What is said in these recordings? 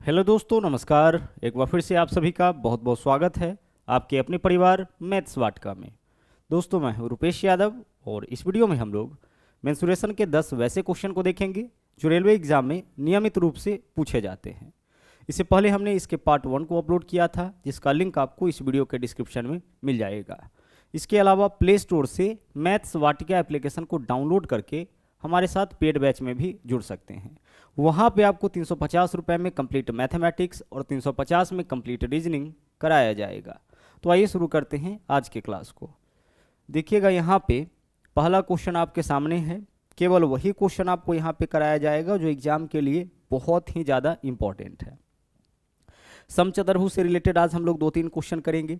Hello दोस्तों, नमस्कार। एक बार फिर से आप सभी का बहुत बहुत स्वागत है आपके अपने परिवार मैथ्स वाटिका में। दोस्तों, मैं हूं रुपेश यादव और इस वीडियो में हम लोग मेंसुरेशन के 10 वैसे क्वेश्चन को देखेंगे जो रेलवे एग्जाम में नियमित रूप से पूछे जाते हैं। इससे पहले हमने इसके पार्ट 1 को अपलोड किया था, जिसका लिंक आपको इस वीडियो के डिस्क्रिप्शन में मिल जाएगा। इसके अलावा प्ले स्टोर से मैथ्स वाटिका एप्लीकेशन को डाउनलोड करके हमारे साथ पेड बैच में भी जुड़ सकते हैं। वहाँ पे आपको 350 रुपये में कंप्लीट मैथमेटिक्स और 350 में कंप्लीट रीजनिंग कराया जाएगा। तो आइए शुरू करते हैं आज के क्लास को। देखिएगा, यहाँ पे पहला क्वेश्चन आपके सामने है। केवल वही क्वेश्चन आपको यहाँ पे कराया जाएगा जो एग्जाम के लिए बहुत ही ज़्यादा इम्पॉर्टेंट है। समचतुर्भुज से रिलेटेड आज हम लोग 2-3 क्वेश्चन करेंगे।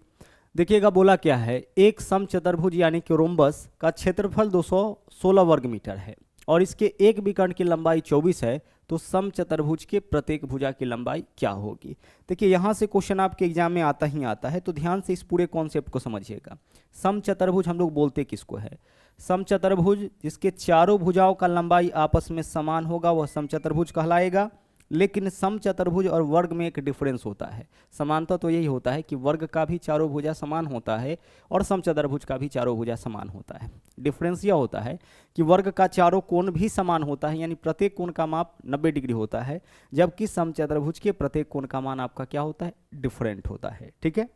देखिएगा, बोला क्या है, एक समचतुर्भुज यानी कि रोम्बस का क्षेत्रफल 216 वर्ग मीटर है और इसके एक विकर्ण की लंबाई 24 है, तो समचतुर्भुज के प्रत्येक भुजा की लंबाई क्या होगी। देखिए, यहाँ से क्वेश्चन आपके एग्जाम में आता ही आता है, तो ध्यान से इस पूरे कॉन्सेप्ट को समझिएगा। समचतुर्भुज हम लोग बोलते किसको है? समचतुर्भुज जिसके चारों भुजाओं का लंबाई आपस में समान होगा वह समचतुर्भुज कहलाएगा। लेकिन समचतुर्भुज और वर्ग में एक डिफरेंस होता है। समानता तो यही होता है कि वर्ग का भी चारों भुजा समान होता है और समचतुर्भुज का भी चारों भुजा समान होता है। डिफरेंस यह होता है कि वर्ग का चारों कोण भी समान होता है, यानी प्रत्येक कोण का माप 90 डिग्री होता है, जबकि समचतुर्भुज के प्रत्येक कोण का मान आपका क्या होता है? डिफरेंट होता है। ठीक है,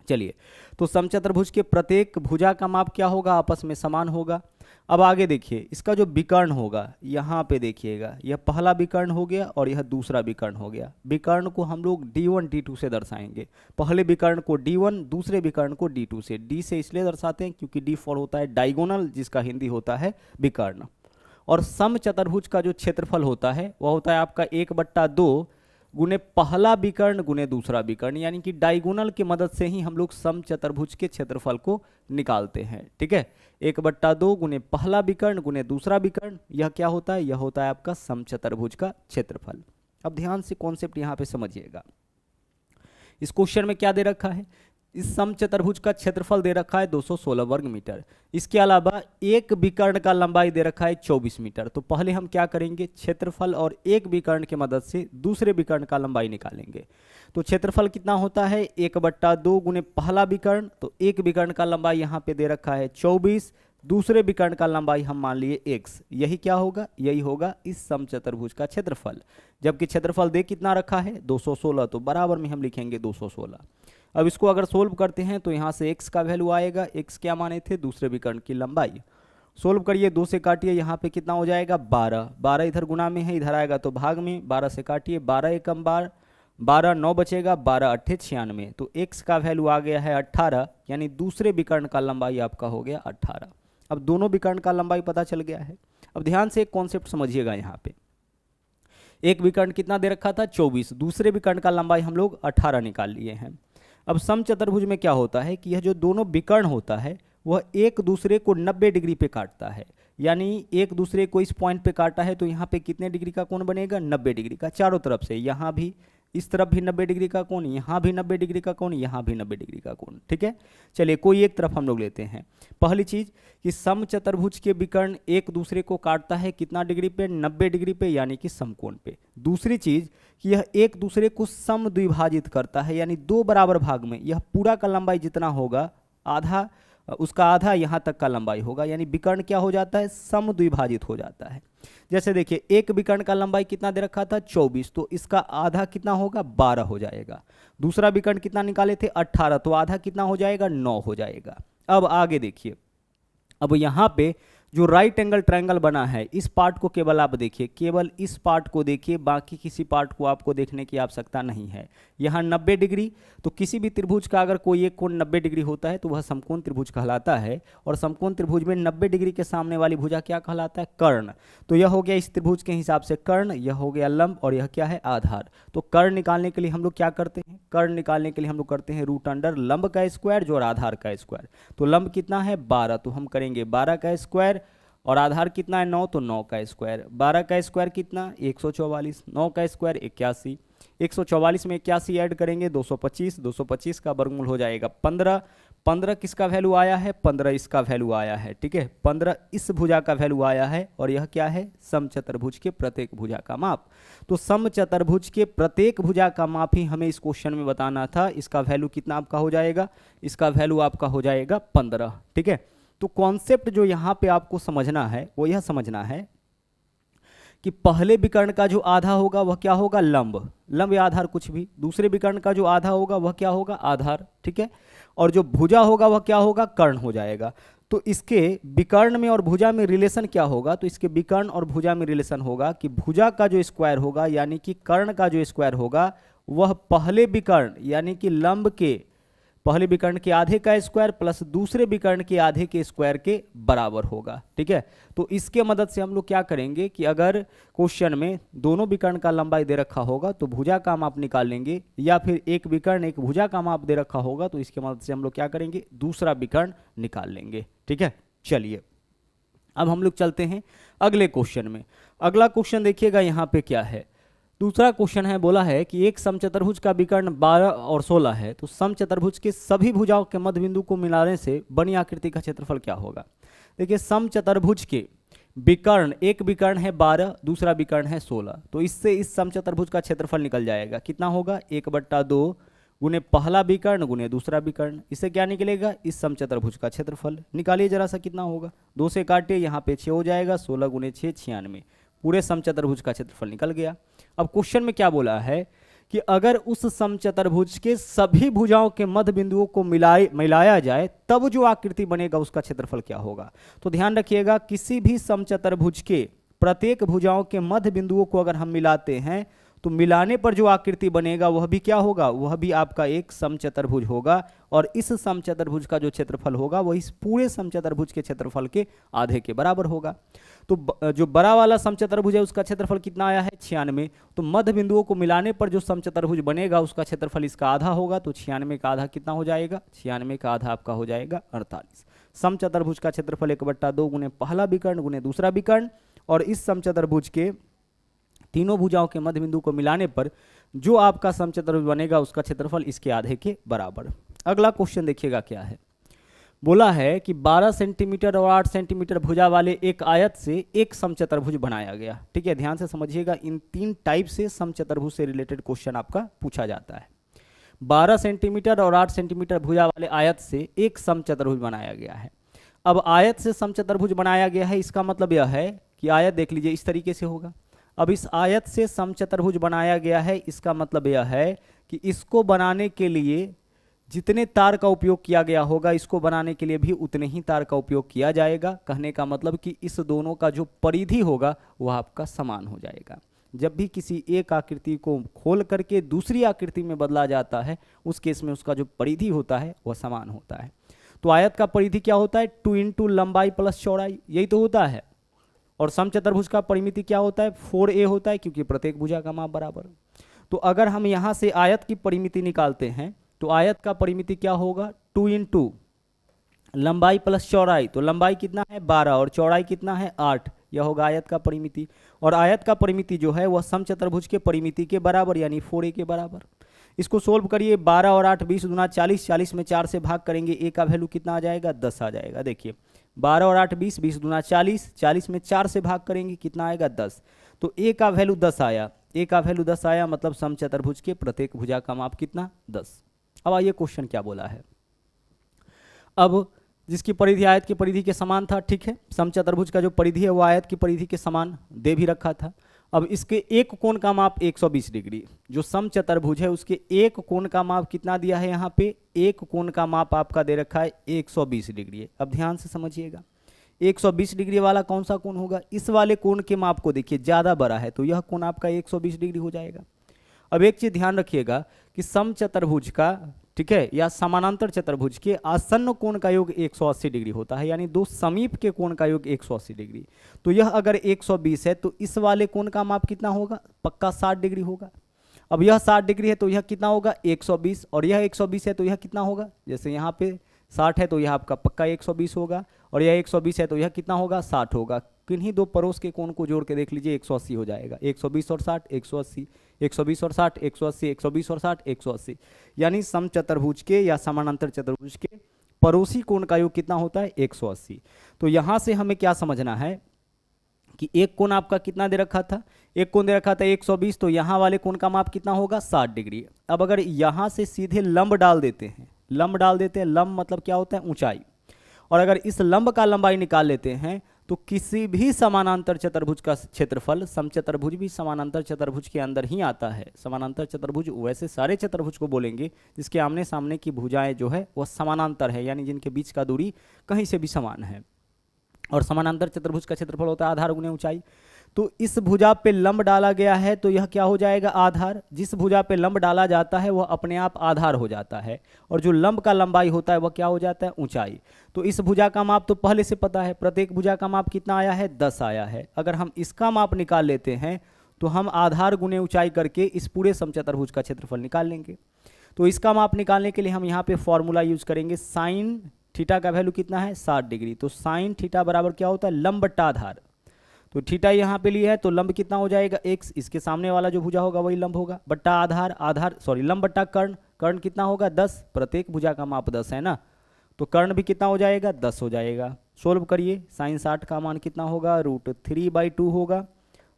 चलिए, तो समचतुर्भुज के प्रत्येक भुजा का माप क्या होगा? आपस में समान होगा। अब आगे देखिए, इसका जो विकर्ण होगा, यहाँ पे देखिएगा, यह पहला विकर्ण हो गया और यह दूसरा विकर्ण हो गया। विकर्ण को हम लोग D1 D2 से दर्शाएंगे। पहले विकर्ण को D1, दूसरे विकर्ण को D2 से। D से इसलिए दर्शाते हैं क्योंकि D फॉर होता है डायगोनल, जिसका हिंदी होता है विकर्ण। और समचतुर्भुज का जो क्षेत्रफल होता है वह होता है आपका 1/2 गुने पहला विकर्ण गुने दूसरा विकर्ण, यानी कि डायगोनल की मदद से ही हम लोग समचतुर्भुज के क्षेत्रफल को निकालते हैं। ठीक है, 1/2 गुने पहला विकर्ण गुने दूसरा विकर्ण, यह क्या होता है? यह होता है आपका समचतुर्भुज का क्षेत्रफल। अब ध्यान से कॉन्सेप्ट यहाँ पे समझिएगा। इस क्वेश्चन में क्या दे रखा है? इस समचतुर्भुज का क्षेत्रफल दे रखा है 216 वर्ग मीटर। इसके अलावा एक विकर्ण का लंबाई दे रखा है 24 मीटर। तो पहले हम क्या करेंगे? क्षेत्रफल और एक विकर्ण की मदद से दूसरे विकर्ण का लंबाई निकालेंगे। तो क्षेत्रफल कितना होता है? 1/2 गुने पहला विकर्ण, तो एक विकर्ण का लंबाई यहाँ पे दे रखा है 24, दूसरे विकर्ण का लंबाई हम मान लिए x। यही क्या होगा? यही होगा इस समचतुर्भुज का क्षेत्रफल। जबकि क्षेत्रफल दे कितना रखा है? 216, तो बराबर में हम लिखेंगे 216। अब इसको अगर सोल्व करते हैं तो यहाँ से x का वैल्यू आएगा। x क्या माने थे? दूसरे विकर्ण की लंबाई। सोल्व करिए, 2 से काटिए, यहाँ पे कितना हो जाएगा? 12। 12 इधर गुना में है, इधर आएगा तो भाग में। 12 से काटिए, 12 एकम 12, 12 9 बचेगा, 12 8 96। तो x का वैल्यू आ गया है 18, यानी दूसरे विकर्ण का लंबाई आपका हो गया 18। अब दोनों विकर्ण का लंबाई पता चल गया है। अब ध्यान से एक कॉन्सेप्ट समझिएगा। यहाँ पे एक विकर्ण कितना दे रखा था? 24, दूसरे विकर्ण का लंबाई हम लोग 18 निकाल लिए हैं। अब समचतुर्भुज में क्या होता है कि यह जो दोनों विकर्ण होता है वह एक दूसरे को 90 डिग्री पे काटता है, यानी एक दूसरे को इस पॉइंट पे काटा है, तो यहाँ पे कितने डिग्री का कोण बनेगा? 90 डिग्री का चारों तरफ से। यहाँ भी इस तरफ भी 90 डिग्री का कोण, यहाँ भी 90 डिग्री का कोण, यहाँ भी 90 डिग्री का कोण। ठीक है, चलिए कोई एक तरफ हम लोग लेते हैं। पहली चीज कि समचतुर्भुज के विकर्ण एक दूसरे को काटता है कितना डिग्री पे? 90 डिग्री पे, यानी कि समकोण पे। दूसरी चीज कि यह एक दूसरे को समद्विभाजित करता है, यानी 2 बराबर भाग में। यह पूरा का लंबाई जितना होगा, आधा उसका आधा यहाँ तक का लंबाई होगा, यानी विकर्ण क्या हो जाता है? समद्विभाजित हो जाता है। जैसे देखिए, एक विकर्ण का लंबाई कितना दे रखा था? 24, तो इसका आधा कितना होगा? 12 हो जाएगा। दूसरा विकर्ण कितना निकाले थे? 18, तो आधा कितना हो जाएगा? 9 हो जाएगा। अब आगे देखिए, अब यहाँ पे जो राइट एंगल ट्रायंगल बना है, इस पार्ट को केवल आप देखिए, केवल इस पार्ट को देखिए, बाकी किसी पार्ट को आपको देखने की आवश्यकता नहीं है। यहाँ 90 डिग्री, तो किसी भी त्रिभुज का अगर कोई एक कोण 90 डिग्री होता है तो वह समकोण त्रिभुज कहलाता है। और समकोण त्रिभुज में 90 डिग्री के सामने वाली भुजा क्या कहलाता है? कर्ण। तो यह हो गया इस त्रिभुज के हिसाब से कर्ण, यह हो गया लंब, और यह क्या है? आधार। तो कर्ण निकालने के लिए हम लोग क्या करते हैं? कर्ण निकालने के लिए हम लोग करते हैं रूट अंडर लंब का स्क्वायर जो और आधार का स्क्वायर। तो लंब कितना है? 12, तो हम करेंगे 12 का स्क्वायर, और आधार कितना है? 9, तो 9 का स्क्वायर। 12 का स्क्वायर कितना? 144। 9 का स्क्वायर 81। 144 में 81 ऐड करेंगे 225। 225 का वर्गमूल हो जाएगा 15। 15 किसका वैल्यू आया है, 15 इसका वैल्यू आया है, ठीक है, 15 इस भुजा का वैल्यू आया है, और यह क्या है, समचतुर्भुज के प्रत्येक भुजा का माप। तो समचतुर्भुज के प्रत्येक भुजा का माप ही हमें इस क्वेश्चन में बताना था। इसका वैल्यू कितना आपका हो जाएगा, इसका वैल्यू आपका हो जाएगा 15, ठीक है। तो कॉन्सेप्ट जो यहाँ पे आपको समझना है वो यह समझना है कि पहले विकर्ण का जो आधा होगा वह क्या होगा, लंब, लंब या आधार कुछ भी। दूसरे विकर्ण का जो आधा होगा वह क्या होगा, आधार, ठीक है। और जो भुजा होगा वह क्या होगा, कर्ण हो जाएगा। तो इसके विकर्ण में और भुजा में रिलेशन क्या होगा, तो इसके विकर्ण और भुजा में रिलेशन होगा कि भुजा का जो स्क्वायर होगा यानी कि कर्ण का जो स्क्वायर होगा वह पहले विकर्ण यानी कि लंब के पहले विकर्ण के आधे का स्क्वायर प्लस दूसरे विकर्ण के आधे के स्क्वायर के बराबर होगा, ठीक है। तो इसके मदद से हम लोग क्या करेंगे कि अगर क्वेश्चन में दोनों विकर्ण का लंबाई दे रखा होगा तो भुजा का माप निकाल लेंगे, या फिर एक विकर्ण एक भुजा का माप दे रखा होगा तो इसके मदद से हम लोग क्या करेंगे, दूसरा विकर्ण निकाल लेंगे, ठीक है। चलिए अब हम लोग चलते हैं अगले क्वेश्चन में। अगला क्वेश्चन देखिएगा यहाँ पे क्या है। दूसरा क्वेश्चन है, बोला है कि एक समचतुर्भुज का विकर्ण 12 और 16 है, तो समचतुर्भुज के सभी भुजाओं के मध्य बिंदु को मिलाने से बनी आकृति का क्षेत्रफल क्या होगा। देखिए समचतुर्भुज के विकर्ण, एक विकर्ण है 12, दूसरा विकर्ण है 16, तो इससे इस समचतुर्भुज का क्षेत्रफल निकल जाएगा। कितना होगा, 1/2 गुने पहला विकर्ण गुने दूसरा विकर्ण। इससे क्या निकलेगा, इस समचतुर्भुज का क्षेत्रफल। निकालिए जरा सा कितना होगा, 2 से काटिए, यहाँ पे 6 हो जाएगा, 16 गुने 6 96, पूरे समचतुर्भुज का क्षेत्रफल निकल गया। अब क्वेश्चन में क्या बोला है कि अगर उस समचतुर्भुज के सभी भुजाओं के मध्य बिंदुओं को मिलाया जाए तब जो आकृति बनेगा उसका क्षेत्रफल क्या होगा। तो ध्यान रखिएगा, किसी भी समचतुर्भुज के प्रत्येक भुजाओं के मध्य बिंदुओं को अगर हम मिलाते हैं तो मिलाने पर जो आकृति बनेगा वह भी क्या होगा, वह भी आपका एक समचतुर्भुज होगा, और इस समचतुर्भुज का जो क्षेत्रफल होगा वह इस पूरे समचतुर्भुज के क्षेत्रफल के आधे के बराबर होगा। तो जो बड़ा वाला समचतुर्भुज है उसका क्षेत्रफल कितना आया है, 96। तो मध्य बिंदुओं को मिलाने पर जो समचतुर्भुज बनेगा उसका क्षेत्रफल इसका आधा होगा, तो 96 का आधा कितना हो जाएगा, 96 का आधा आपका हो जाएगा 48। समचतुर्भुज का क्षेत्रफल 1/2 गुने पहला विकर्ण गुने दूसरा विकर्ण, और इस समचतुर्भुज के तीनों भुजाओं के मध्य बिंदु को मिलाने पर जो आपका समचतुर्भुज बनेगा उसका क्षेत्रफल इसके आधे के बराबर। अगला क्वेश्चन देखिएगा क्या है। बोला है कि 12 सेंटीमीटर और 8 सेंटीमीटर भुजा वाले एक आयत से एक समचतुर्भुज बनाया गया, ठीक है। ध्यान से समझिएगा, इन 3 टाइप से समचतुर्भुज से रिलेटेड क्वेश्चन आपका पूछा जाता है। 12 सेंटीमीटर और 8 सेंटीमीटर भुजा वाले आयत से एक समचतुर्भुज बनाया गया है। अब आयत से समचतुर्भुज बनाया गया है, इसका मतलब यह है कि आयत देख लीजिए इस तरीके से होगा। अब इस आयत से समचतुर्भुज बनाया गया है, इसका मतलब यह है कि इसको बनाने के लिए जितने तार का उपयोग किया गया होगा इसको बनाने के लिए भी उतने ही तार का उपयोग किया जाएगा। कहने का मतलब कि इस दोनों का जो परिधि होगा वह आपका समान हो जाएगा। जब भी किसी एक आकृति को खोल करके दूसरी आकृति में बदला जाता है उस केस में उसका जो परिधि होता है वह समान होता है। तो आयत का परिधि क्या होता है, 2 इंटू लंबाई प्लस चौड़ाई, यही तो होता है। और समचतुर्भुज का परिमिति क्या होता है, 4a होता है, क्योंकि प्रत्येक भुजा का माप बराबर। तो अगर हम यहाँ से आयत की परिमिति निकालते हैं तो आयत का परिमिति क्या होगा, 2 इंटू लंबाई प्लस चौड़ाई। तो लंबाई कितना है 12 और चौड़ाई कितना है 8, यह होगा आयत का परिमिति। और आयत का परिमिति जो है वह समचतुर्भुज के परिमिति के बराबर यानी 4a के बराबर। इसको सोल्व करिए, 12 और 8 20 दूना 40, 40 में 4 से भाग करेंगे, a का वैल्यू कितना आ जाएगा, 10 आ जाएगा। देखिए 12 और 8 20, 20 दूना 40, 40 में 4 से भाग करेंगे कितना आएगा, 10। तो a का वैल्यू 10 आया, a का वैल्यू 10 आया, मतलब समचतुर्भुज के प्रत्येक भुजा का माप कितना, 10। अब आइए क्वेश्चन क्या बोला है। अब जिसकी परिधि आयत की परिधि के समान था, ठीक है, समचतुर्भुज का जो परिधि है वो आयत की परिधि के समान दे भी रखा था। अब इसके एक कोण का माप 120 डिग्री, जो समचतुर्भुज है उसके एक कोण का माप कितना दिया है, यहाँ पे एक कोण का माप आपका दे रखा है 120 डिग्री। अब ध्यान से समझिएगा, 120 डिग्री वाला कौन सा कोण होगा, इस वाले कोण के माप को देखिए, ज़्यादा बड़ा है तो यह कोण आपका 120 डिग्री हो जाएगा। अब एक चीज़ ध्यान रखिएगा कि समचतुर्भुज का, ठीक है, या समानांतर चतुर्भुज के आसन्न कोण का योग 180 डिग्री होता है, यानी दो समीप के कोण का योग 180 डिग्री। तो यह अगर 120 है तो इस वाले कोण का माप कितना होगा, पक्का 60 डिग्री होगा। अब यह 60 डिग्री है तो यह कितना होगा 120, और यह 120 है तो यह कितना होगा, जैसे यहाँ पे 60 है तो यह आपका पक्का 120 होगा, और यह 120 है तो यह कितना होगा 60 होगा। किन्हीं दो पड़ोस के कोण को जोड़ के देख लीजिए, 180 हो जाएगा। 120 और 60 180, 120 और 60 180, 120 और 60 180, यानी समचतुर्भुज के या समानांतर चतुर्भुज के पड़ोसी कोण का योग कितना होता है 180। तो यहां से हमें क्या समझना है कि एक कोण आपका कितना दे रखा था, एक कोण दे रखा था 120, तो यहाँ वाले कोण का माप कितना होगा 60 डिग्री। अब अगर यहाँ से सीधे लंब डाल देते हैं, लंब डाल देते हैं, लंब मतलब क्या होता है ऊंचाई, और अगर इस लंब का लंबाई निकाल लेते हैं तो किसी भी समानांतर चतुर्भुज का क्षेत्रफल, समचतुर्भुज भी समानांतर चतुर्भुज के अंदर ही आता है। समानांतर चतुर्भुज वैसे सारे चतुर्भुज को बोलेंगे जिसके आमने सामने की भुजाएं जो है वह समानांतर है, यानी जिनके बीच का दूरी कहीं से भी समान है। और समानांतर चतुर्भुज का क्षेत्रफल होता है आधार गुने ऊंचाई। तो इस भुजा पे लंब डाला गया है तो यह क्या हो जाएगा आधार। जिस भुजा पे लंब डाला जाता है वह अपने आप आधार हो जाता है, और जो लंब का लंबाई होता है वह क्या हो जाता है ऊंचाई। तो इस भुजा का माप तो पहले से पता है, प्रत्येक भुजा का माप कितना आया है 10 आया है। अगर हम इसका माप निकाल लेते हैं तो हम आधार गुने ऊंचाई करके इस पूरे समचतुर्भुज का क्षेत्रफल निकाल लेंगे। तो इसका माप निकालने के लिए हम यहाँ पे फॉर्मूला यूज करेंगे, साइन थीटा का वैल्यू कितना है 60 डिग्री। तो साइन थीटा बराबर क्या होता है लंब बट्टा आधार। तो थीटा यहाँ पे लिया है तो लंब कितना हो जाएगा x, इसके सामने वाला जो भुजा होगा वही लंब होगा, बट्टा आधार, आधार सॉरी लंब बट्टा कर्ण, कर्ण कितना होगा 10, प्रत्येक भुजा का माप 10 है ना, तो कर्ण भी कितना हो जाएगा 10 हो जाएगा। सोल्व करिए, साइन 60 का मान कितना होगा √3/2 होगा।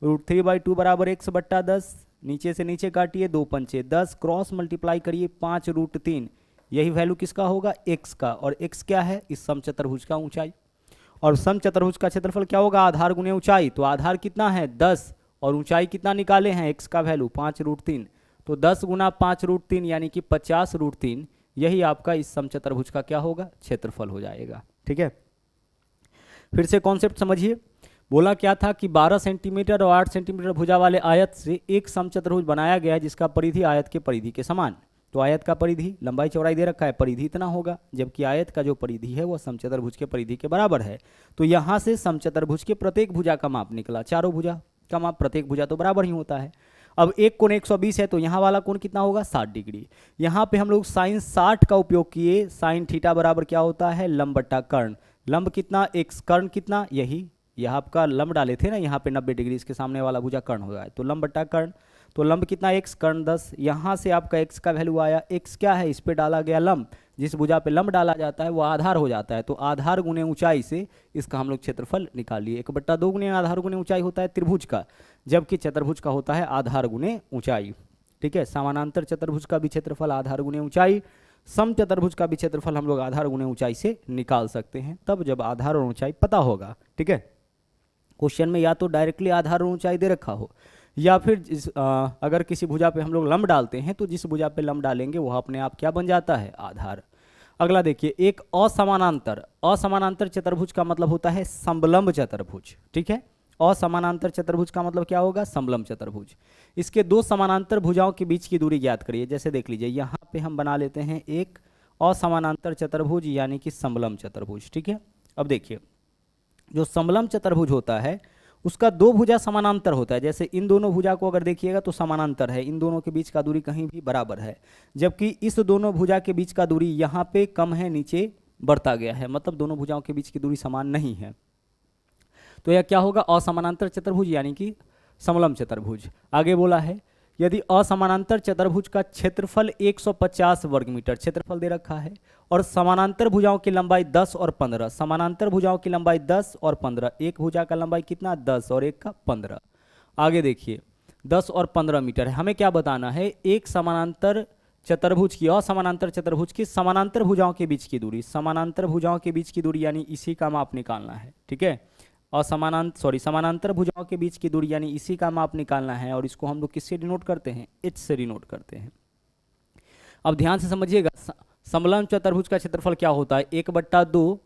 √3/2 बराबर x बट्टा 10, नीचे से नीचे काटिए 2 पंचे 10, क्रॉस मल्टीप्लाई करिए 5√3, यही वैल्यू किसका होगा x का, और x क्या है इस समचतुर्भुज का ऊंचाई। और समचतुर्भुज का क्षेत्रफल क्या होगा आधार गुने ऊंचाई। तो आधार कितना है 10 और ऊंचाई कितना निकाले हैं x का वैल्यू 5√3, तो 10 गुना 5√3 यानी कि 50√3, यही आपका इस समचतुर्भुज का क्या होगा क्षेत्रफल हो जाएगा। ठीक है, फिर से कॉन्सेप्ट समझिए। बोला क्या था कि 12 सेंटीमीटर और 8 सेंटीमीटर भुजा वाले आयत से एक समचतुर्भुज बनाया गया है जिसका परिधि आयत के परिधि के समान। तो आयत का परिधि लंबाई चौड़ाई दे रखा है, परिधि इतना होगा, जबकि आयत का जो परिधि है वह समचतुर्भुज के परिधि के बराबर है। तो यहाँ से समचतुर्भुज के प्रत्येक भुजा का माप निकला, चारों भुजा का माप, प्रत्येक भुजा तो बराबर ही होता है। अब एक कोण 120 है तो यहाँ वाला कोण कितना होगा 60 डिग्री। यहाँ पे हम लोग साइन 60 का उपयोग किए, साइन थीटा बराबर क्या होता है लंब बट्टा कर्ण, लंब कितना x, कर्ण कितना यही, यहाँ आपका लंब डाले थे ना यहाँ पे 90 डिग्री, इसके सामने वाला भुजा कर्ण हो जाए, तो लंब बट्टा कर्ण, तो लंब कितना x, कर्ण 10, यहाँ से आपका x का वैल्यू आया, x क्या है इस पे डाला गया लंब, जिस भुजा पे लंब डाला जाता है वो आधार हो जाता है। तो आधार गुने ऊंचाई से इसका हम लोग क्षेत्रफल निकाल लिए। 1/2 गुने आधार गुने ऊंचाई होता है त्रिभुज का, जबकि चतुर्भुज का होता है आधार गुने ऊंचाई। ठीक है, समानांतर चतुर्भुज का भी क्षेत्रफल आधार गुने ऊंचाई, सम चतुर्भुज का भी क्षेत्रफल हम लोग आधार गुने ऊंचाई से निकाल सकते हैं, तब जब आधार और ऊंचाई पता होगा। ठीक है, क्वेश्चन में या तो डायरेक्टली आधार और ऊंचाई दे रखा हो, या फिर अगर किसी भुजा पे हम लोग लंब डालते हैं तो जिस भुजा पे लंब डालेंगे वह अपने आप क्या बन जाता है आधार। अगला देखिए, एक असमानांतर चतुर्भुज का मतलब होता है समलंब चतुर्भुज। ठीक है, असमानांतर चतुर्भुज का मतलब क्या होगा समलंब चतुर्भुज। इसके दो समानांतर भुजाओं के बीच की दूरी ज्ञात करिए। जैसे देख लीजिए यहाँ पे हम बना लेते हैं एक असमानांतर चतुर्भुज यानी कि समलंब चतुर्भुज। ठीक है, अब देखिए जो समलंब चतुर्भुज होता है उसका दो भुजा समानांतर होता है। जैसे इन दोनों भुजा को अगर देखिएगा तो समानांतर है, इन दोनों के बीच का दूरी कहीं भी बराबर है, जबकि इस दोनों भुजा के बीच का दूरी यहाँ पे कम है, नीचे बढ़ता गया है, मतलब दोनों भुजाओं के बीच की दूरी समान नहीं है। तो यह क्या होगा असमानांतर चतुर्भुज यानी कि समलंब चतुर्भुज। आगे बोला है यदि असमानांतर चतुर्भुज का क्षेत्रफल 150 वर्ग मीटर क्षेत्रफल दे रखा है और समानांतर भुजाओं की लंबाई 10 और 15, समानांतर भुजाओं की लंबाई 10 और 15, एक भुजा का लंबाई कितना 10 और एक का 15। आगे देखिए 10 और 15 मीटर है, हमें क्या बताना है एक समानांतर चतुर्भुज की असमानांतर चतुर्भुज की समानांतर भुजाओं के बीच की दूरी, समानांतर भुजाओं के बीच की दूरी यानी इसी का माप निकालना है। ठीक है, समानांतर भुजाओं के बीच की दूरी यानी इसी का माप निकालना है, और इसको हम लोग किससे डिनोट करते हैं h से डिनोट करते हैं। अब ध्यान से समझिएगा, समलंब चतुर्भुज का क्षेत्रफल क्या होता है 1/2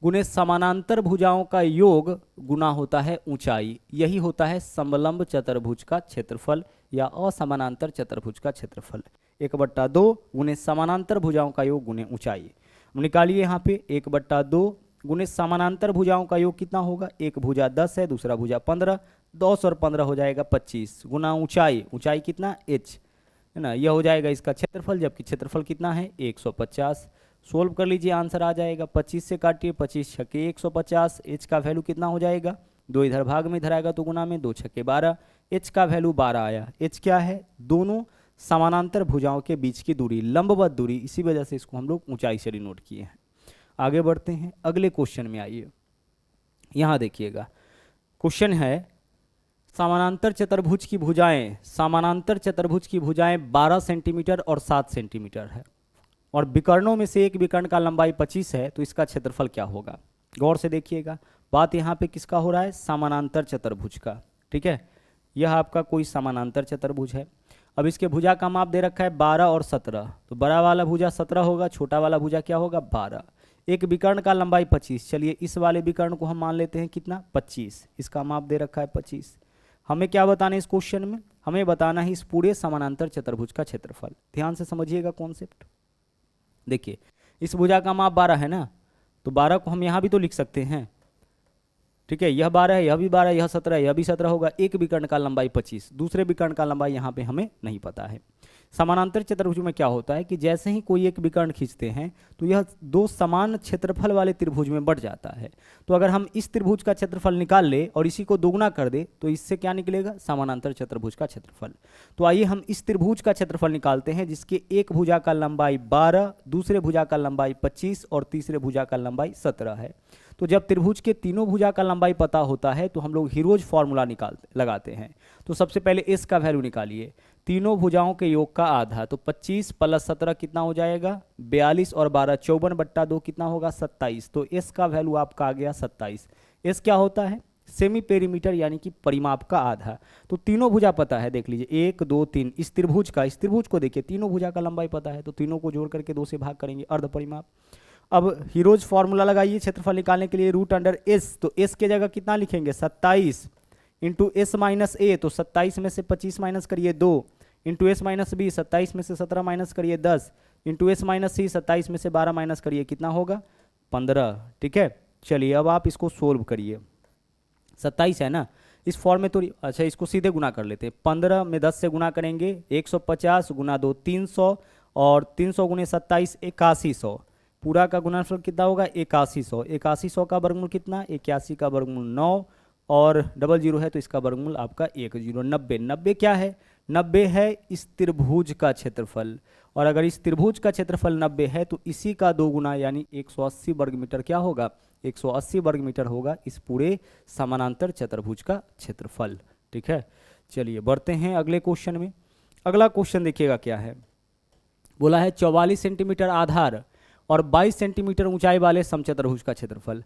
गुने समानांतर भुजाओं का योग गुना होता है ऊंचाई, यही होता है समलंब चतुर्भुज का क्षेत्रफल या असमानांतर चतुर्भुज का क्षेत्रफल। 1/2 गुने समानांतर भुजाओं का योग गुने ऊंचाई। निकालिए यहाँ पे 1/2 गुने समानांतर भुजाओं का योग कितना होगा, एक भुजा 10 है दूसरा भुजा 15, 10 और 15 हो जाएगा 25 गुना ऊंचाई, ऊंचाई कितना h है ना, यह हो जाएगा इसका क्षेत्रफल, जबकि क्षेत्रफल कितना है 150। सोल्व कर लीजिए आंसर आ जाएगा, 25 से काटिए 25 छक्के 150, h का वैल्यू कितना हो जाएगा, 2 इधर भाग में इधर आएगा तो गुना में 2 छक्के 12, h का वैल्यू 12 आया। h क्या है दोनों समानांतर भुजाओं के बीच की दूरी, लंबवत दूरी, इसी वजह से इसको हम लोग ऊंचाई से डिनोट किए हैं। आगे बढ़ते हैं अगले क्वेश्चन में। आइए यहाँ देखिएगा, क्वेश्चन है समानांतर चतुर्भुज की भुजाएं, समानांतर चतुर्भुज की भुजाएं 12 सेंटीमीटर और 7 सेंटीमीटर है और विकर्णों में से एक विकर्ण का लंबाई 25 है, तो इसका क्षेत्रफल क्या होगा। गौर से देखिएगा, बात यहाँ पे किसका हो रहा है, समानांतर चतुर्भुज का। ठीक है, यह आपका कोई समानांतर चतुर्भुज है। अब इसके भुजा का माप दे रखा है 12 और 17, तो बड़ा वाला भुजा 17 होगा, छोटा वाला भुजा क्या होगा 12। एक विकर्ण का लंबाई 25, चलिए इस वाले विकर्ण को हम मान लेते हैं कितना 25, इसका माप दे रखा है 25। हमें क्या बताना है इस क्वेश्चन में, हमें बताना है इस पूरे समानांतर चतुर्भुज का क्षेत्रफल। ध्यान से समझिएगा कॉन्सेप्ट। देखिए इस भुजा का माप 12 है ना, तो 12 को हम यहाँ भी तो लिख सकते हैं। ठीक है, यह 12 है, यह भी 12, यह 17 है, यह भी 17 होगा। एक विकर्ण का लंबाई 25, दूसरे विकर्ण का लंबाई यहाँ पे हमें नहीं पता है। समानांतर चतुर्भुज में क्या होता है कि जैसे ही कोई एक विकर्ण खींचते हैं तो यह दो समान क्षेत्रफल वाले त्रिभुज में बढ़ जाता है। तो अगर हम इस त्रिभुज का क्षेत्रफल निकाल ले और इसी को दोगुना कर दे तो इससे क्या निकलेगा, समानांतर चतुर्भुज का क्षेत्रफल। तो आइए हम इस त्रिभुज का क्षेत्रफल निकालते हैं जिसके एक भुजा का लंबाई 12, दूसरे भुजा का लंबाई 25 और तीसरे भुजा का लंबाई 17 है। तो जब त्रिभुज के तीनों भुजा का लंबाई पता होता है तो हम लोग हीरोज फॉर्मूला लगाते हैं। तो सबसे पहले एस का वैल्यू निकालिए, तीनों भुजाओं के योग का आधा, तो 25 + 17 कितना हो जाएगा 42 और 12 54/2 कितना होगा 27। तो एस का वैल्यू आपका आ गया 27। एस क्या होता है, सेमी पेरीमीटर यानी कि परिमाप का आधा। तो तीनों भुजा पता है, देख लीजिए 1 2 3, इस त्रिभुज को देखिए तीनों भुजा का लंबाई पता है, तो तीनों को जोड़ करके 2 से भाग करेंगे, अर्ध परिमाप। अब हीरोज फॉर्मूला लगाइए क्षेत्रफल निकालने के लिए, √अंडर s, तो s के जगह कितना लिखेंगे 27 इंटू s माइनस a, तो 27 में से 25 माइनस करिए 2, इंटू s माइनस b, 27 में से 17 माइनस करिए 10, इंटू s माइनस c, 27 में से 12 माइनस करिए कितना होगा 15। ठीक है, चलिए अब आप इसको सोल्व करिए। 27 है ना, इस फॉर्म में तो अच्छा इसको सीधे गुना कर लेते हैं। 15 में 10 से गुना करेंगे 150 गुना 2 300 और 300 गुने 27 8100, पूरा का गुणनफल कितना होगा 8100। 8100 का वर्गमूल कितना 81 का वर्गमूल 9 और डबल जीरो है तो इसका वर्गमूल आपका 10। 90 90 क्या है, 90 है इस त्रिभुज का क्षेत्रफल, और अगर इस त्रिभुज का क्षेत्रफल 90 है तो इसी का 2 गुना यानी 180 वर्ग मीटर क्या होगा 180 वर्ग मीटर होगा इस पूरे समानांतर चतुर्भुज का क्षेत्रफल। ठीक है, चलिए बढ़ते हैं अगले क्वेश्चन में। अगला क्वेश्चन देखिएगा क्या है, बोला है 44 सेंटीमीटर आधार और 22 सेंटीमीटर ऊंचाई वाले समचतुर्भुज का क्षेत्रफल।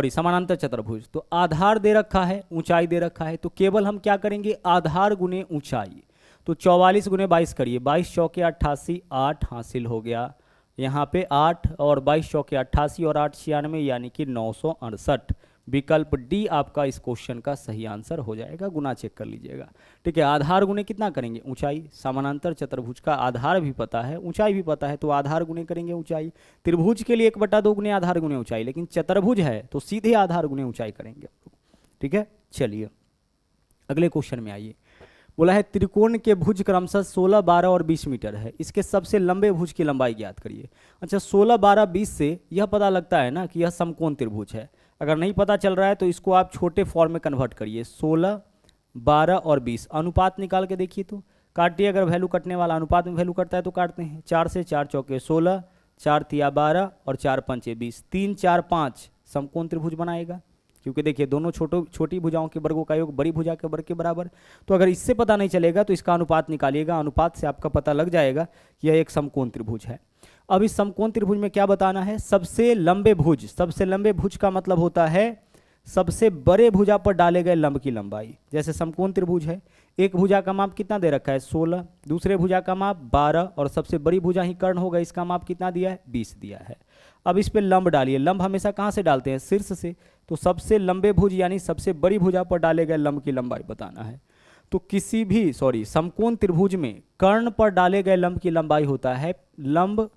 समानांतर चतुर्भुज, तो आधार दे रखा है, ऊंचाई दे रखा है, तो केवल हम क्या करेंगे आधार गुने ऊंचाई। तो 44 गुने 22 करिए, 22 चौके 88, 8 हासिल हो गया यहाँ पे 8, और 22 चौके 88 और 8 96 यानी कि 968। विकल्प डी आपका इस क्वेश्चन का सही आंसर हो जाएगा, गुना चेक कर लीजिएगा। ठीक है, आधार गुने कितना करेंगे ऊंचाई, समानांतर चतुर्भुज का आधार भी पता है ऊंचाई भी पता है, तो आधार गुने करेंगे ऊंचाई। त्रिभुज के लिए 1/2 गुने आधार गुने ऊंचाई, लेकिन चतुर्भुज है तो सीधे आधार गुने ऊंचाई करेंगे। ठीक है, चलिए अगले क्वेश्चन में आइए। बोला है त्रिकोण के भुज क्रमशः 16, 12 और 20 मीटर है, इसके सबसे लंबे भुज की लंबाई ज्ञात करिए। अच्छा 16, 12, 20 से यह पता लगता है ना कि यह समकोण त्रिभुज है। अगर नहीं पता चल रहा है तो इसको आप छोटे फॉर्म में कन्वर्ट करिए, 16, 12 और 20 अनुपात निकाल के देखिए, तो काटिए, अगर वैल्यू कटने वाला अनुपात में वैल्यू कटता है तो काटते हैं। 4 से 4 चौके 16, 4 तिया 12 और 4 पंचे 20, 3 4 5 समकोण त्रिभुज बनाएगा, क्योंकि देखिए दोनों छोटी भुजाओं के वर्गों का योग बड़ी भुजा के वर्ग के बराबर। तो अगर इससे पता नहीं चलेगा तो इसका अनुपात निकालिएगा, अनुपात से आपका पता लग जाएगा कि यह एक समकोण त्रिभुज है। अब इस समकोण त्रिभुज में क्या बताना है, सबसे लंबे भुज। सबसे लंबे भुज का मतलब होता है सबसे बड़े भुजा पर डाले गए लंब की लंबाई। जैसे समकोण त्रिभुज है, एक भुजा का माप कितना दे रखा है 16, दूसरे भुजा का माप 12 और सबसे बड़ी भुजा ही कर्ण होगा, इसका माप कितना दिया है 20 दिया है। अब इस पे लंब डालिए, लंब हमेशा कहाँ से डालते हैं शीर्ष से, तो सबसे लंबे भुज यानी सबसे बड़ी भुजा पर डाले गए लंब की लंबाई बताना है। तो किसी भी समकोण त्रिभुज में कर्ण पर डाले गए लंब की लंबाई होता है लंब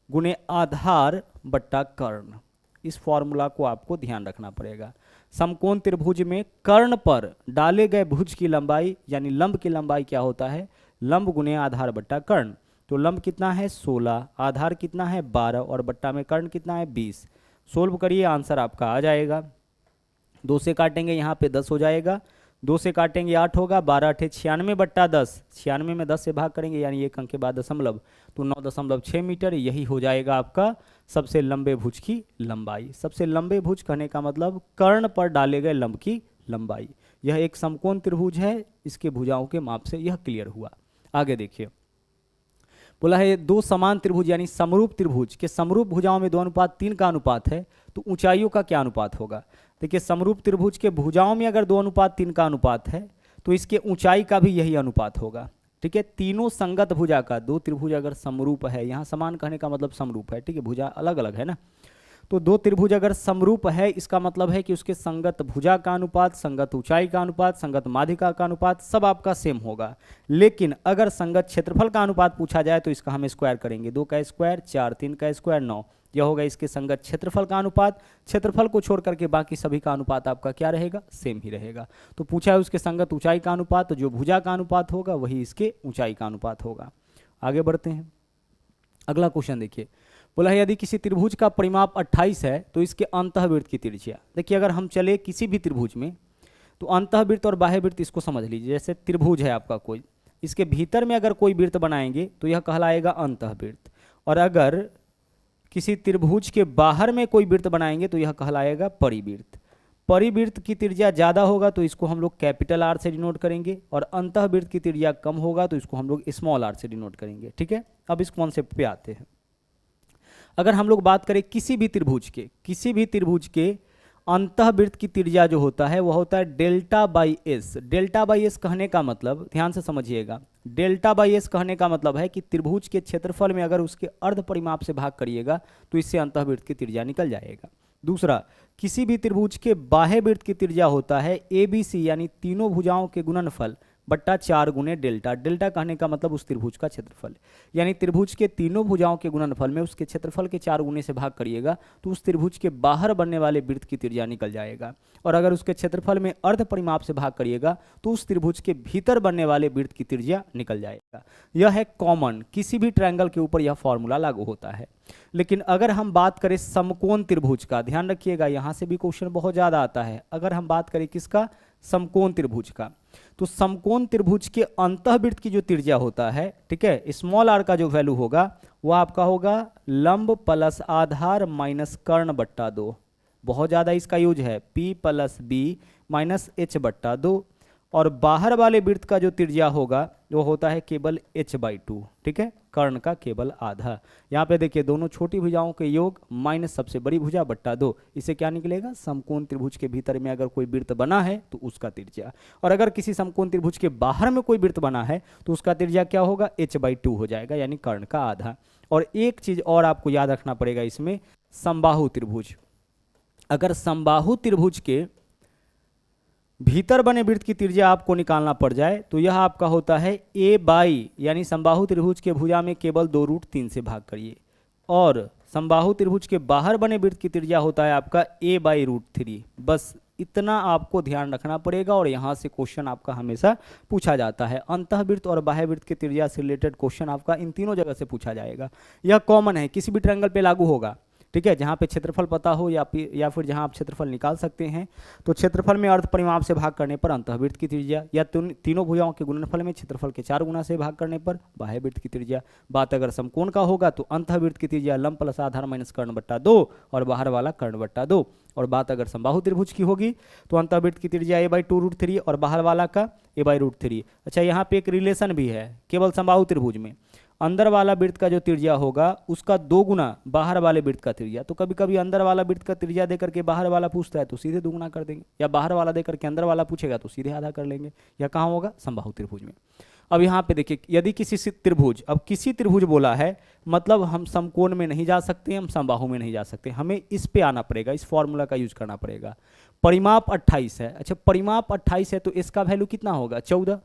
गुने आधार बट्टा कर्ण। इस फॉर्मूला को आपको ध्यान रखना पड़ेगा। समकोण त्रिभुज में कर्ण पर डाले गए भुज की लंबाई यानी लंब की लंबाई क्या होता है लंब गुने आधार बट्टा कर्ण। तो लंब कितना है 16, आधार कितना है 12 और बट्टा में कर्ण कितना है 20। सोल्व करिए, आंसर आपका आ जाएगा। 2 से काटेंगे यहाँ पे 10 हो जाएगा, 2 से काटेंगे 8 होगा, 12 अठे 96/10, 96 में 10 से भाग करेंगे यानी एक अंक के बाद दशमलव, तो 9.6 मीटर। यही हो जाएगा आपका सबसे लंबे भुज की लंबाई। सबसे लंबे भुज कहने का मतलब कर्ण पर डाले गए लंब की लंबाई। यह एक समकोण त्रिभुज है, इसके भुजाओं के माप से यह क्लियर हुआ। आगे देखिए, बोला है 2 समान त्रिभुज यानी समरूप त्रिभुज के समरूप भुजाओं में 2:3 का अनुपात है, तो ऊंचाइयों का क्या अनुपात होगा। देखिए, समरूप त्रिभुज के भुजाओं में अगर 2:3 का अनुपात है तो इसके ऊंचाई का भी यही अनुपात होगा। ठीक है, तीनों संगत भुजा का, 2 त्रिभुज अगर समरूप है, यहाँ समान कहने का मतलब समरूप है, ठीक है, भुजा अलग अलग है ना, तो 2 त्रिभुज अगर समरूप है इसका मतलब है कि उसके संगत भुजा का अनुपात, संगत ऊंचाई का अनुपात, संगत माध्यिका का अनुपात सब आपका सेम होगा। लेकिन अगर संगत क्षेत्रफल का अनुपात पूछा जाए तो इसका हम स्क्वायर करेंगे, 2 का स्क्वायर 4, 3 का स्क्वायर 9, यह होगा इसके संगत क्षेत्रफल का अनुपात। क्षेत्रफल को छोड़ करके बाकी सभी का अनुपात आपका क्या रहेगा, सेम ही रहेगा। तो पूछा है उसके संगत ऊंचाई का अनुपात, तो जो भुजा का अनुपात होगा वही इसके ऊंचाई का अनुपात होगा। आगे बढ़ते हैं, अगला क्वेश्चन देखिए, बोला है यदि किसी त्रिभुज का परिमाप 28 है तो इसके अंतःवृत्त की त्रिज्या। देखिए, अगर हम चले किसी भी त्रिभुज में तो अंतःवृत्त और बाह्यवृत्त इसको समझ लीजिए। जैसे त्रिभुज है आपका कोई, इसके भीतर में अगर कोई वृत्त बनाएंगे तो यह कहलाएगा अंतःवृत्त, और अगर किसी त्रिभुज के बाहर में कोई वृत्त बनाएंगे तो यह कहलाएगा परिवृत्त। परिवृत्त की त्रिज्या ज़्यादा होगा तो इसको हम लोग कैपिटल आर से डिनोट करेंगे, और अंतःवृत्त की त्रिज्या कम होगा तो इसको हम लोग स्मॉल आर से डिनोट करेंगे। ठीक है, अब इस कॉन्सेप्ट पे आते हैं। अगर हम लोग बात करें किसी भी त्रिभुज के अंतःवृत्त की त्रिज्या जो होता है वह होता है delta by S. Delta by S कहने का मतलब, ध्यान से समझिएगा, डेल्टा बाई एस कहने का मतलब है कि त्रिभुज के क्षेत्रफल में अगर उसके अर्ध परिमाप से भाग करिएगा तो इससे अंतःवृत्त की त्रिज्या निकल जाएगा। दूसरा, किसी भी त्रिभुज के बाह्यवृत्त की त्रिज्या होता है ABC यानी तीनों भुजाओं के गुणनफल बट्टा 4 गुने डेल्टा। डेल्टा कहने का मतलब उस त्रिभुज का क्षेत्रफल, यानी त्रिभुज के तीनों भुजाओं के गुणनफल में उसके क्षेत्रफल के 4 गुने से भाग करिएगा तो उस त्रिभुज के बाहर बनने वाले वृत्त की त्रिज्या निकल जाएगा, और अगर उसके क्षेत्रफल में अर्ध परिमाप से भाग करिएगा तो उस त्रिभुज के भीतर बनने वाले वृत्त की त्रिज्या निकल जाएगा। यह है कॉमन, किसी भी ट्रायंगल के ऊपर यह फॉर्मूला लागू होता है। लेकिन अगर हम बात करें समकोण त्रिभुज का, ध्यान रखिएगा यहां से भी क्वेश्चन बहुत ज्यादा आता है। अगर हम बात करें किसका, समकोण त्रिभुज का, तो समकोण त्रिभुज के अंतःवृत्त की जो त्रिज्या होता है, ठीक है, स्मॉल आर का जो वैल्यू होगा वह आपका होगा लंब प्लस आधार माइनस कर्ण बट्टा 2। बहुत ज्यादा इसका यूज है, P plus B minus H बट्टा 2, और बाहर वाले वृत्त का जो त्रिज्या होगा वो होता है केवल H/2, ठीक है, कर्ण का केवल आधा। यहाँ पे देखिए दोनों छोटी भुजाओं के योग माइनस सबसे बड़ी भुजा बट्टा 2, इससे क्या निकलेगा, समकोण त्रिभुज के भीतर में अगर कोई वृत्त बना है तो उसका त्रिज्या, और अगर किसी समकोण त्रिभुज के बाहर में कोई वृत्त बना है तो उसका त्रिज्या क्या होगा, H/2 हो जाएगा, यानी कर्ण का आधा। और एक चीज और आपको याद रखना पड़ेगा इसमें, समबाहु त्रिभुज, अगर समबाहु त्रिभुज के भीतर बने वृत्त की त्रिज्या आपको निकालना पड़ जाए तो यह आपका होता है A/, यानी समबाहु त्रिभुज के भुजा में केवल 2√3 से भाग करिए, और समबाहु त्रिभुज के बाहर बने वृत्त की त्रिज्या होता है आपका A/√3। बस इतना आपको ध्यान रखना पड़ेगा, और यहाँ से क्वेश्चन आपका हमेशा पूछा जाता है। अंतःवृत्त और बाह्यवृत्त की त्रिज्या से रिलेटेड क्वेश्चन आपका इन तीनों जगह से पूछा जाएगा। यह कॉमन है, किसी भी ट्रायंगल पे लागू होगा, ठीक है, जहाँ पे क्षेत्रफल पता हो या फिर जहाँ आप क्षेत्रफल निकाल सकते हैं। तो क्षेत्रफल में अर्ध परिमाप से भाग करने पर अंतःवृत्त की त्रिज्या, या तीनों भुजाओं के गुणनफल में क्षेत्रफल के 4 गुना से भाग करने पर बाह्यवृत्त की त्रिज्या। बात अगर समकोण का होगा तो अंतःवृत्त की त्रिज्या लंब प्लस आधार माइनस कर्ण बट्टा 2 और बाहर वाला कर्ण बट्टा 2। और बात अगर समबाहु त्रिभुज की होगी तो अंतःवृत्त की त्रिज्या A/2√3 और बाहर वाला का A/√3। अच्छा, यहाँ पे एक रिलेशन भी है, केवल समबाहु त्रिभुज में अंदर वाला वृत्त का जो त्रिज्या होगा उसका 2 गुना बाहर वाले वृत्त का त्रिज्या। तो कभी कभी अंदर वाला वृत्त का त्रिज्या देकर के बाहर वाला पूछता है तो सीधे 2 गुना कर देंगे, या बाहर वाला देकर के अंदर वाला पूछेगा तो सीधे आधा कर लेंगे। यह कहाँ होगा, समबाहु त्रिभुज में। अब यहाँ पे देखिए, यदि किसी त्रिभुज, अब किसी त्रिभुज बोला है मतलब हम समकोण में नहीं जा सकते, हम समबाहु में नहीं जा सकते, हमें इस पे आना पड़ेगा, इस फॉर्मूला का यूज करना पड़ेगा। परिमाप 28 है, अच्छा परिमाप 28 है तो इसका वैल्यू कितना होगा, 14।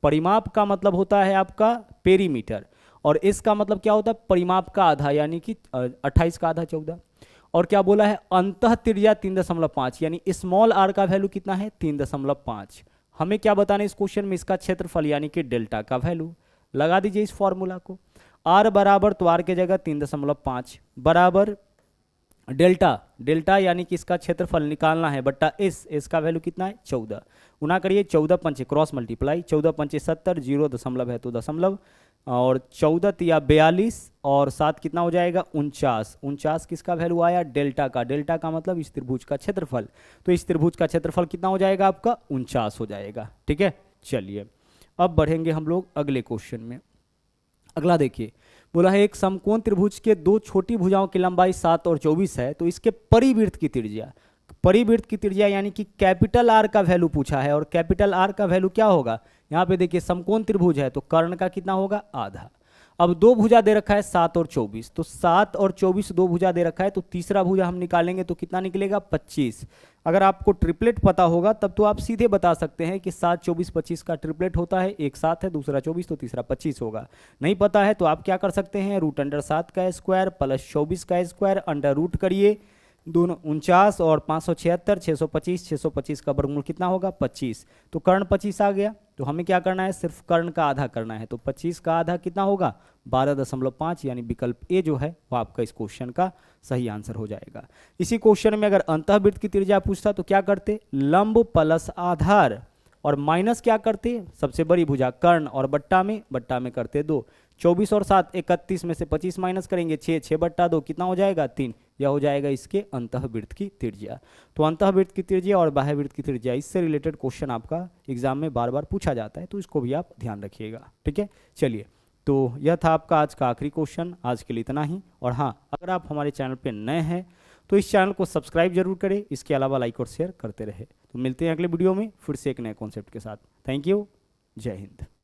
परिमाप का मतलब होता है आपका पेरीमीटर, और इसका मतलब क्या होता है, परिमाप का आधा, यानी कि 28 का आधा 14। और क्या बोला है, अंतः त्रिज्या 3.5, यानी स्मॉल आर का वैल्यू कितना है, 3.5। हमें क्या बताना है इस क्वेश्चन में, इसका क्षेत्रफल यानी कि डेल्टा का वैल्यू। लगा दीजिए इस फॉर्मूला को, आर बराबर, तो आर के जगह 3.5 बराबर डेल्टा, डेल्टा यानी कि इसका क्षेत्रफल निकालना है, बट्टा एस का वैल्यू कितना है 14। गुना करिए 14 पंचे क्रॉस मल्टीप्लाई, 14 पंचे 70, 0 दशमलव है तो दशमलव, और 14 तिया 42 और 7 कितना हो जाएगा 49। 49 किसका वैल्यू आया डेल्टा का, डेल्टा का मतलब इस त्रिभुज का क्षेत्रफल। तो इस त्रिभुज का क्षेत्रफल कितना हो जाएगा आपका 49 हो जाएगा। ठीक है, चलिए अब बढ़ेंगे हम लोग अगले क्वेश्चन में। अगला देखिए, बोला है एक समकोण त्रिभुज के दो छोटी भुजाओं की लंबाई 7 और 24 है, तो इसके परिवृत्त की त्रिज्या, परिवृत्त की त्रिज्या यानी कि कैपिटल आर का वैल्यू पूछा है, और कैपिटल आर का वैल्यू क्या होगा, यहाँ पे देखिए समकोण त्रिभुज है तो कर्ण का कितना होगा आधा। अब दो भुजा दे रखा है 7 और 24, तो 7 और 24 दो भुजा दे रखा है, तो तीसरा भुजा हम निकालेंगे तो कितना निकलेगा 25। अगर आपको ट्रिपलेट पता होगा तब तो आप सीधे बता सकते हैं कि 7 24 25 का ट्रिपलेट होता है, एक 7 है दूसरा 24 तो तीसरा 25 होगा। नहीं पता है तो आप क्या कर सकते हैं, रूट अंडर 7 का स्क्वायर प्लस 24 का स्क्वायर अंडर रूट करिए, दोनों 49 और 576 625, 625 का वर्गमूल कितना होगा 25, तो कर्ण 25 आ गया। तो हमें क्या करना है, सिर्फ कर्ण का आधा करना है, तो 25 का आधा कितना होगा 12.5, यानी विकल्प ए जो है वो आपका इस क्वेश्चन का सही आंसर हो जाएगा। इसी क्वेश्चन में अगर अंतःवृत्त की त्रिज्या पूछता तो क्या करते, लंब प्लस आधार और माइनस क्या करते, सबसे बड़ी भुजा कर्ण, और बट्टा में करते 2। 24 और 7 31 में से 25 माइनस करेंगे 6, 6 बट्टा 2 कितना हो जाएगा 3, यह हो जाएगा इसके अंतःवृत्त की त्रिज्या। तो अंतःवृत्त की त्रिज्या और बाह्यवृत्त की त्रिज्या, इससे रिलेटेड क्वेश्चन आपका एग्जाम में बार बार पूछा जाता है, तो इसको भी आप ध्यान रखिएगा। ठीक है, चलिए तो यह था आपका आज का आखिरी क्वेश्चन, आज के लिए इतना ही। और हाँ, अगर आप हमारे चैनल पर नए हैं तो इस चैनल को सब्सक्राइब जरूर करें, इसके अलावा लाइक और शेयर करते रहे। तो मिलते हैं अगले वीडियो में फिर से एक नए कॉन्सेप्ट के साथ। थैंक यू, जय हिंद।